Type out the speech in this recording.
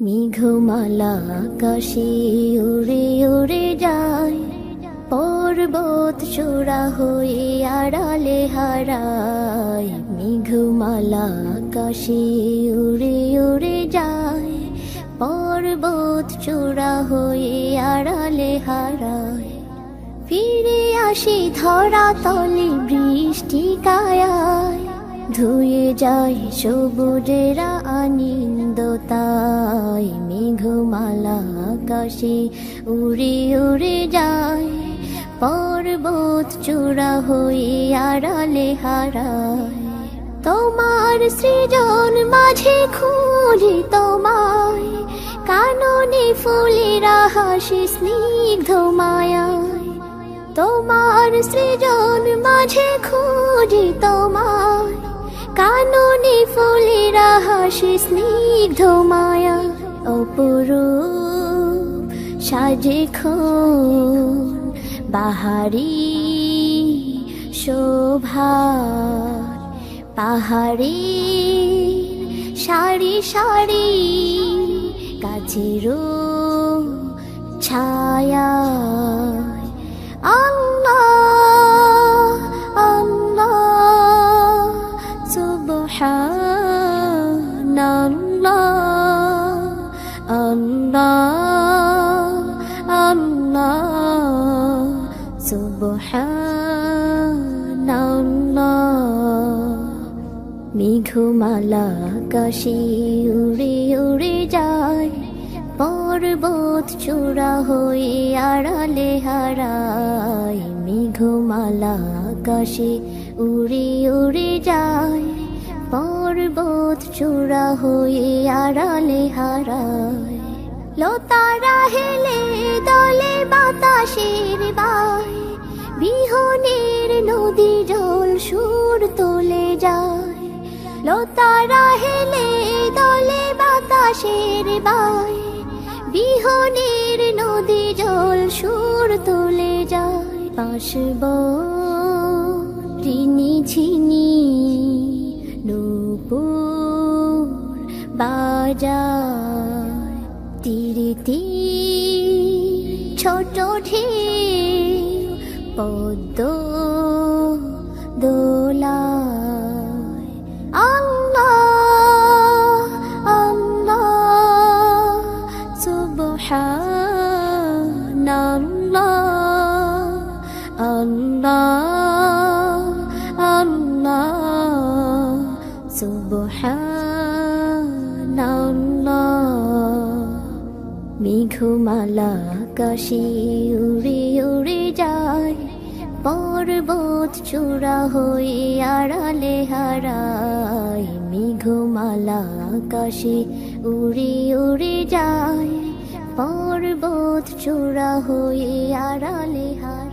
মেঘমালা আকাশে উড়ে উড়ে যায়, পর্বত চূড়া হয়ে আড়ালে হারায়। মেঘমালা আকাশে উড়ে উড়ে যায়, পর্বত চূড়া হয়ে আড়ালে হারায়। ফিরে আসি ধরা তলে বৃষ্টি কায়ায়, ধুয়ে যায় সবুজেরা আনন্দতায়। মেঘমালা আকাশে উড়ে উড়ে যায়, পর্বত চূড়া হয়ে আড়ালে হারায়। তোমার সৃজন মাঝে খুঁজি তোমায়, কাননে ফুলেরা হাসি স্নিগ্ধ মায়ায়। তোমার সৃজন মাঝে খুঁজি তোমায়, কাননে ফুলেরা হাসি স্নিগ্ধ মায়া। অপরূপ সাজে খন বাহারি শোভা, পাহাড়ি সারি সারি গাছেরও ছায়া। আল্লাহ আল্লাহ সুবহানাল্লাহ, আল্লাহ আল্লাহ সুবহানাল্লাহ। মেঘমালা আকাশে উড়ে উড়ে যায়, পর্বত চূড়া হয়ে আড়ালে হারায়। মেঘমালা আকাশে উড়ে উড়ে যায়, পর্বত চূড়া হয়ে আড়ালে হারায়। লতারা হেলে দলে বাতাসের বায়, বিহনের নদী জল সুর তোলে যায়। লতারা হেলে দলে বাতাসের বায়, বিহনের নদী জল সুর তোলে যায়। পাশব ঋণী ঝিনি নূপুর বাজায়, তীরে তীর ছোট ঢেউ পদ্ম দোলায়। আল্লাহ আল্লাহ সুবহানাল্লাহ, আল্লাহ আল্লাহ সুবহানাল্লাহ। মেঘমালা আকাশে উড়ে উড়ে যায়, পর্বত চূড়া হয়ে আড়ালে হারায়। মেঘমালা আকাশে উড়ে উড়ে যায়, পর্বত চূড়া হয়ে আড়ালে হারায়।